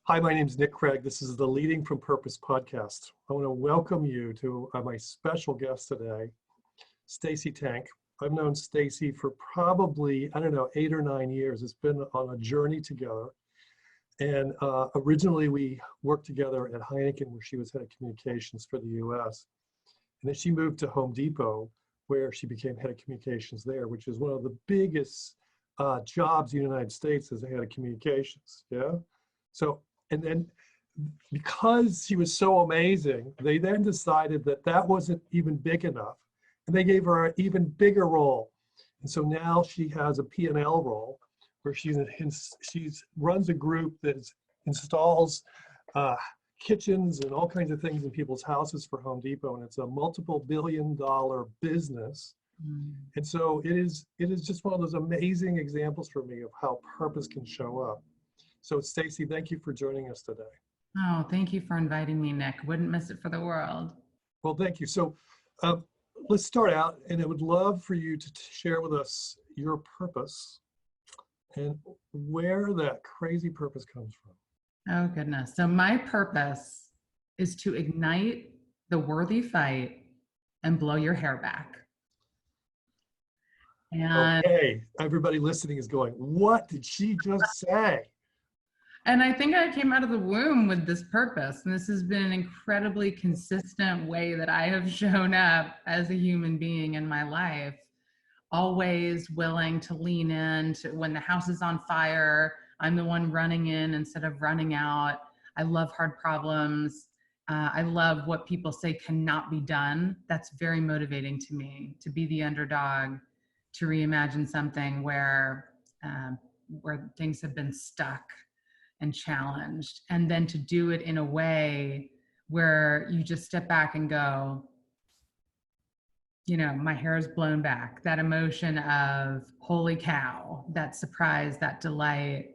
Hi, my name is Nick Craig. This is the Leading from Purpose podcast. I want to welcome you to my special guest today, Stacey Tank. I've known Stacey for probably, 8 or 9 years. It's been on a journey together. And originally we worked together at Heineken, where she was head of communications for the US. And then she moved to Home Depot, where she became head of communications there, which is one of the biggest jobs in the United States as a head of communications, yeah? So, and then because she was so amazing, they then decided that that wasn't even big enough. And they gave her an even bigger role. And so now she has a P&L role where she runs a group that installs kitchens and all kinds of things in people's houses for Home Depot. And it's a multiple billion-dollar business. And so it is just one of those amazing examples for me of how purpose can show up. So Stacey, thank you for joining us today. Oh, thank you for inviting me, Nick. Wouldn't miss it for the world. Well, thank you. So let's start out, and I would love for you to share with us your purpose and where that crazy purpose comes from. Oh, goodness. So my purpose is to ignite the worthy fight and blow your hair back. And okay, everybody listening is going, what did she just say? And I think I came out of the womb with this purpose. And this has been an incredibly consistent way that I have shown up as a human being in my life. Always willing to lean in to when the house is on fire, I'm the one running in instead of running out. I love hard problems. I love what people say cannot be done. That's very motivating to me, to be the underdog, to reimagine something where things have been stuck and challenged, and then to do it in a way where you just step back and go, you know, my hair is blown back. That emotion of holy cow, that surprise, that delight,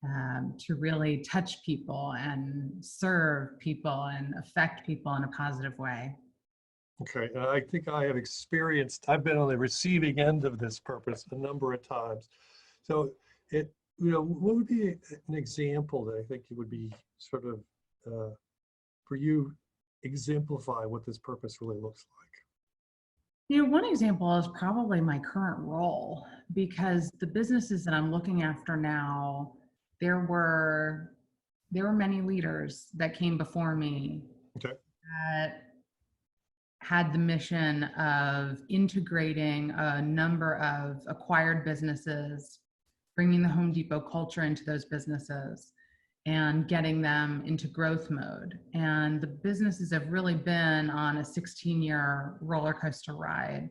to really touch people and serve people and affect people in a positive way. Okay, and I think I have I've been on the receiving end of this purpose a number of times. So what would be an example that I think it would be sort of, for you, exemplify what this purpose really looks like? You know, one example is probably my current role, because the businesses that I'm looking after now, there were many leaders that came before me that had the mission of integrating a number of acquired businesses, bringing the Home Depot culture into those businesses and getting them into growth mode. And the businesses have really been on a 16-year roller coaster ride.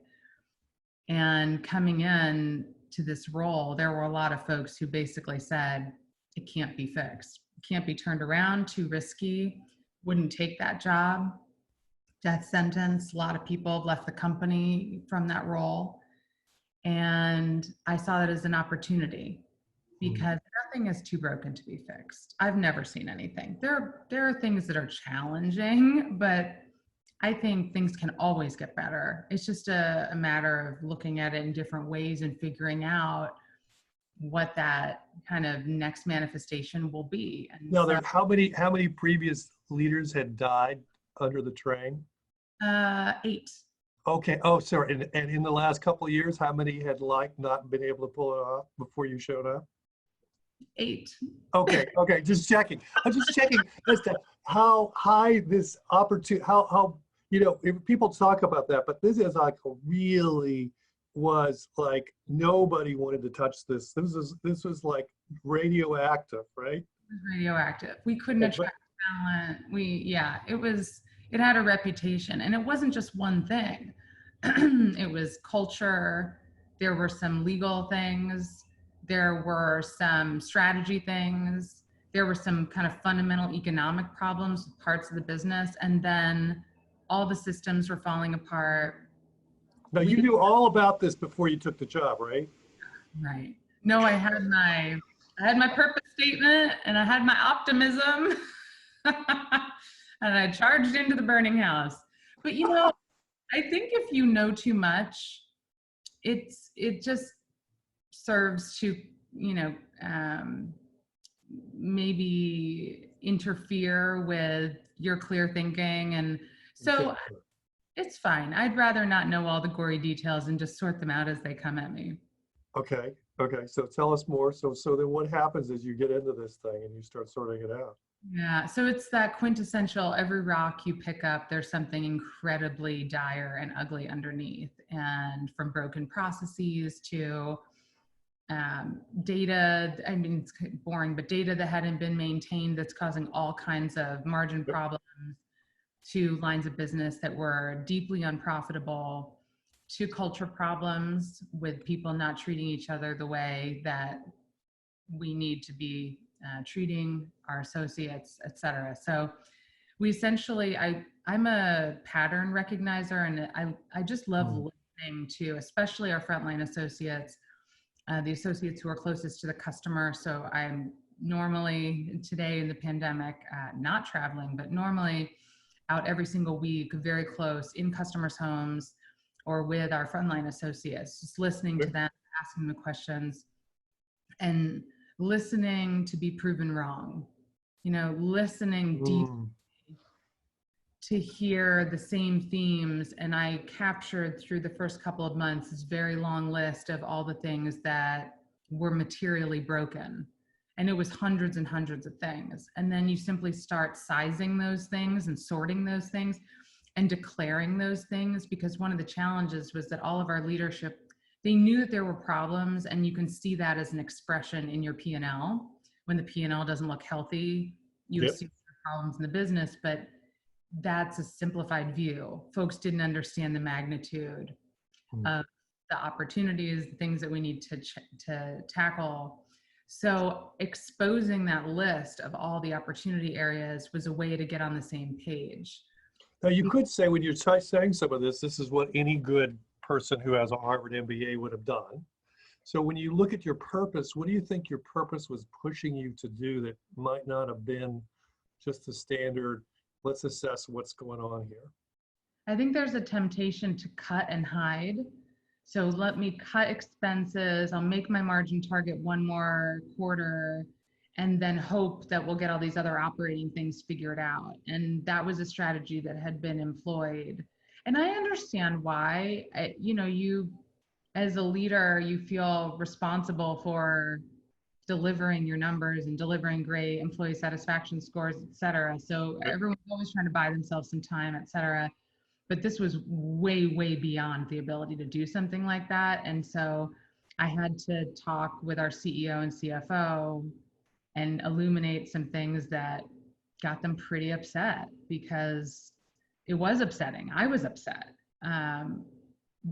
And coming in to this role, there were a lot of folks who basically said, it can't be fixed. It can't be turned around, too risky, wouldn't take that job. Death sentence, a lot of people have left the company from that role. And I saw that as an opportunity, because nothing is too broken to be fixed. I've never seen anything. There are things that are challenging, but I think things can always get better. It's just a matter of looking at it in different ways and figuring out what that kind of next manifestation will be. And now, how many previous leaders had died under the train? 8. Okay. Oh, sorry. And in the last couple of years, how many had not been able to pull it off before you showed up? 8. Okay. Okay. Just checking. I'm just checking as to how high this opportunity, how if people talk about that, but this is like really was like nobody wanted to touch this. This was like radioactive, right? It was radioactive. We couldn't attract talent. It had a reputation, and it wasn't just one thing. It was culture. There were some legal things. There were some strategy things. There were some kind of fundamental economic problems with parts of the business. And then all the systems were falling apart. Now, you knew all about this before you took the job, right? Right. No, I had my purpose statement, and I had my optimism. And I charged into the burning house. But I think if you know too much, it just serves to maybe interfere with your clear thinking. And so Exactly. it's fine. I'd rather not know all the gory details and just sort them out as they come at me. Okay. Okay. So tell us more. So then what happens as you get into this thing and you start sorting it out? Yeah, so it's that quintessential every rock you pick up, there's something incredibly dire and ugly underneath. And from broken processes to data, I mean, it's boring, but data that hadn't been maintained that's causing all kinds of margin Yep. problems, to lines of business that were deeply unprofitable, to culture problems with people not treating each other the way that we need to be treating our associates, et cetera. So we essentially, I'm a pattern recognizer, and I just love Mm. listening to, especially our frontline associates, the associates who are closest to the customer. So I'm normally today in the pandemic, not traveling, but normally out every single week, very close in customers' homes or with our frontline associates, just listening to Okay. them, asking the questions, and listening to be proven wrong. Listening deep Mm. to hear the same themes. And I captured through the first couple of months this very long list of all the things that were materially broken. And it was hundreds and hundreds of things. And then you simply start sizing those things and sorting those things and declaring those things, because one of the challenges was that all of our leadership, they knew that there were problems, and you can see that as an expression in your P&L. When the P&L doesn't look healthy, you Yep. assume there are problems in the business, but that's a simplified view. Folks didn't understand the magnitude Mm. of the opportunities, the things that we need to tackle. So exposing that list of all the opportunity areas was a way to get on the same page. Now, you could say when you're saying some of this is what any good person who has a Harvard MBA would have done. So when you look at your purpose, what do you think your purpose was pushing you to do that might not have been just the standard, let's assess what's going on here? I think there's a temptation to cut and hide. So let me cut expenses. I'll make my margin target one more quarter and then hope that we'll get all these other operating things figured out. And that was a strategy that had been employed. And I understand why. You as a leader, you feel responsible for delivering your numbers and delivering great employee satisfaction scores, et cetera. So Yep. everyone's always trying to buy themselves some time, et cetera. But this was way, way beyond the ability to do something like that. And so I had to talk with our CEO and CFO and illuminate some things that got them pretty upset, because it was upsetting. I was upset,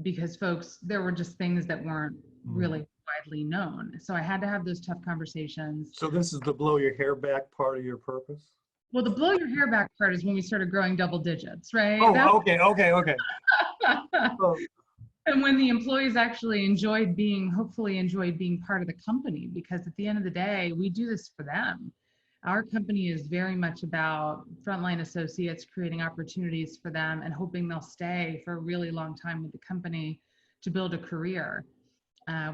because folks, there were just things that weren't Mm. really widely known. So I had to have those tough conversations. So this is the blow your hair back part of your purpose? Well, the blow your hair back part is when we started growing double digits, right? Oh, okay, okay, okay. Oh, And when the employees actually hopefully enjoyed being part of the company, because at the end of the day, we do this for them. Our company is very much about frontline associates, creating opportunities for them and hoping they'll stay for a really long time with the company to build a career.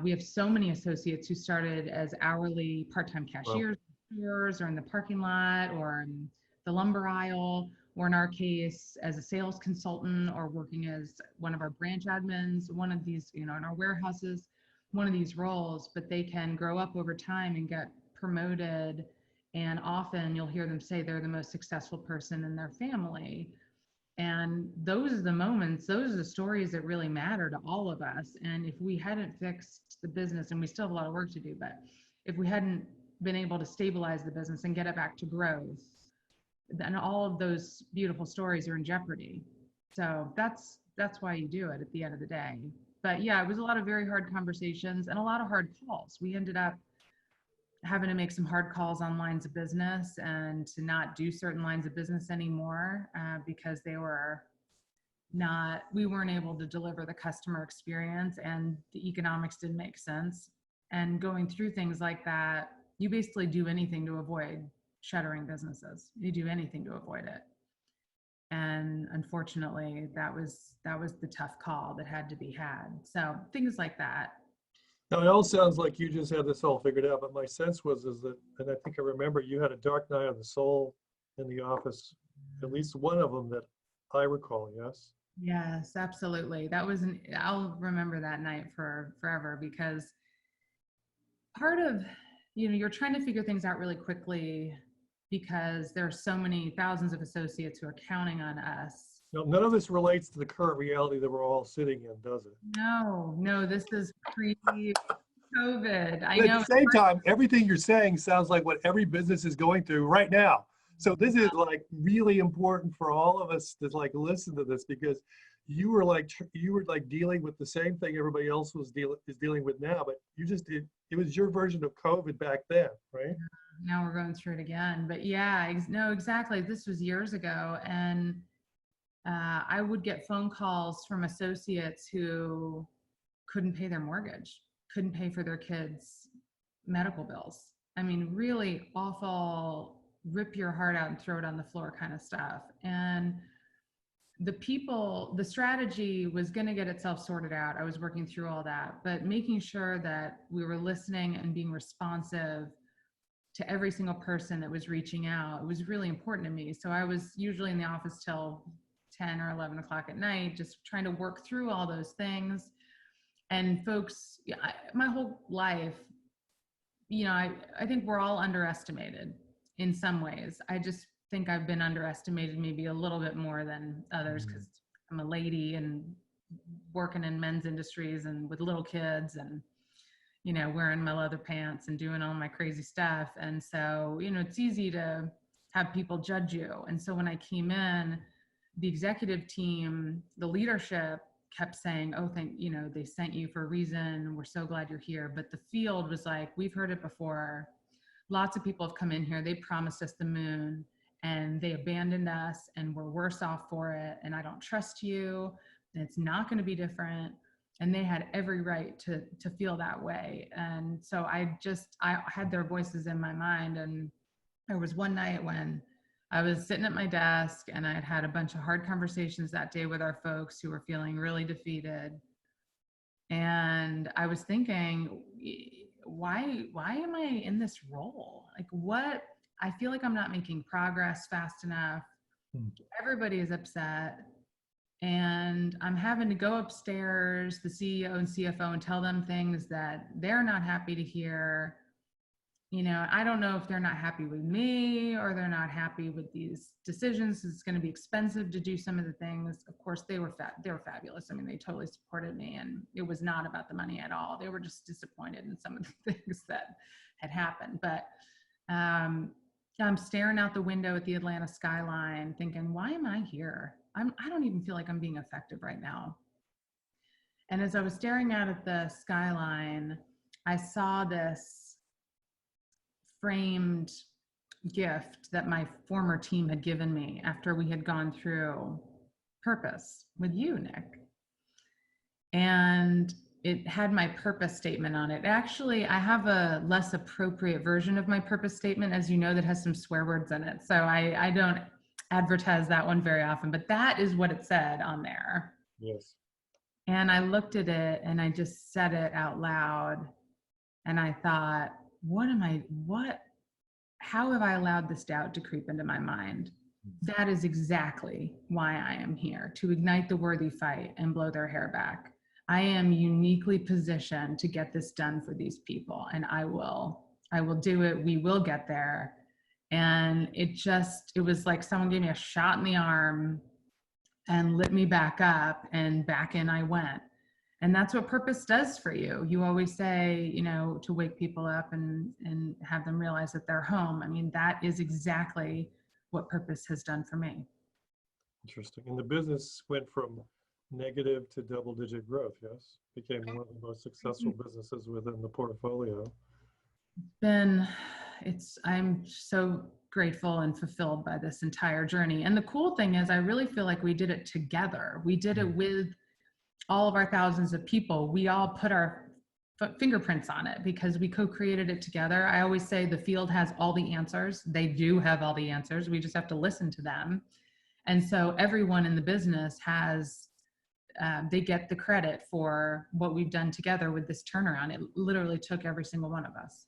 We have so many associates who started as hourly part-time well, cashiers, or in the parking lot, or in the lumber aisle, or in our case, as a sales consultant, or working as one of our branch admins, one of these, in our warehouses, one of these roles, but they can grow up over time and get promoted. And often you'll hear them say they're the most successful person in their family. And those are the moments, those are the stories that really matter to all of us. And if we hadn't fixed the business, and we still have a lot of work to do, but if we hadn't been able to stabilize the business and get it back to growth, then all of those beautiful stories are in jeopardy. So that's why you do it at the end of the day. But yeah, it was a lot of very hard conversations and a lot of hard calls. We ended up having to make some hard calls on lines of business and to not do certain lines of business anymore, because we weren't able to deliver the customer experience and the economics didn't make sense. And going through things like that, you basically do anything to avoid shuttering businesses. You do anything to avoid it. And unfortunately, that was the tough call that had to be had. So things like that. Now, it all sounds like you just had this all figured out, but my sense was is that, and I think I remember you had a dark night of the soul in the office, at least one of them that I recall, yes? Yes, absolutely. That was I'll remember that night for forever because part of, you're trying to figure things out really quickly because there are so many thousands of associates who are counting on us. No, none of this relates to the current reality that we're all sitting in, does it? No, no, this is pre-COVID. I But at know. the same time, everything you're saying sounds like what every business is going through right now. So this is like really important for all of us to like listen to this because you were like dealing with the same thing everybody else is dealing with now, but you just did it was your version of COVID back then, right? Now we're going through it again. But yeah, no, exactly. This was years ago. And I would get phone calls from associates who couldn't pay their mortgage, couldn't pay for their kids' medical bills. I mean, really awful, rip your heart out and throw it on the floor kind of stuff. And the strategy was going to get itself sorted out. I was working through all that, but making sure that we were listening and being responsive to every single person that was reaching out, it was really important to me. So I was usually in the office till 10 or 11 o'clock at night, just trying to work through all those things. And folks, my whole life, I think we're all underestimated in some ways. I just think I've been underestimated maybe a little bit more than others because I'm a lady and working in men's industries and with little kids and wearing my leather pants and doing all my crazy stuff. And so, it's easy to have people judge you. And so when I came in, the executive team, the leadership kept saying, oh, they sent you for a reason. We're so glad you're here. But the field was like, we've heard it before. Lots of people have come in here. They promised us the moon and they abandoned us and we're worse off for it. And I don't trust you. And it's not going to be different. And they had every right to feel that way. And so I had their voices in my mind. And there was one night when I was sitting at my desk and I had had a bunch of hard conversations that day with our folks who were feeling really defeated. And I was thinking, why am I in this role? Like I feel like I'm not making progress fast enough. Everybody is upset. And I'm having to go upstairs, the CEO and CFO, and tell them things that they're not happy to hear. I don't know if they're not happy with me or they're not happy with these decisions. It's going to be expensive to do some of the things. Of course, they were fabulous. I mean, they totally supported me, and it was not about the money at all. They were just disappointed in some of the things that had happened. But I'm staring out the window at the Atlanta skyline, thinking, "Why am I here? I don't even feel like I'm being effective right now." And as I was staring out at the skyline, I saw this framed gift that my former team had given me after we had gone through purpose with you, Nick. And it had my purpose statement on it. Actually, I have a less appropriate version of my purpose statement, as you know, that has some swear words in it. So I don't advertise that one very often, but that is what it said on there. Yes. And I looked at it and I just said it out loud. And I thought, how have I allowed this doubt to creep into my mind? That is exactly why I am here, to ignite the worthy fight and blow their hair back. I am uniquely positioned to get this done for these people, and I will do it. We will get there. And it was like someone gave me a shot in the arm and lit me back up, and back in I went. And that's what purpose does for you. You always say, to wake people up and have them realize that they're home. I mean, that is exactly what purpose has done for me. Interesting. And the business went from negative to double-digit growth, yes? Became one of the most successful businesses within the portfolio. I'm so grateful and fulfilled by this entire journey. And the cool thing is I really feel like we did it together. We did it with all of our thousands of people. We all put our fingerprints on it because we co-created it together. I always say the field has all the answers. They do have all the answers. We just have to listen to them. And so everyone in the business has they get the credit for what we've done together with this turnaround. It literally took every single one of us.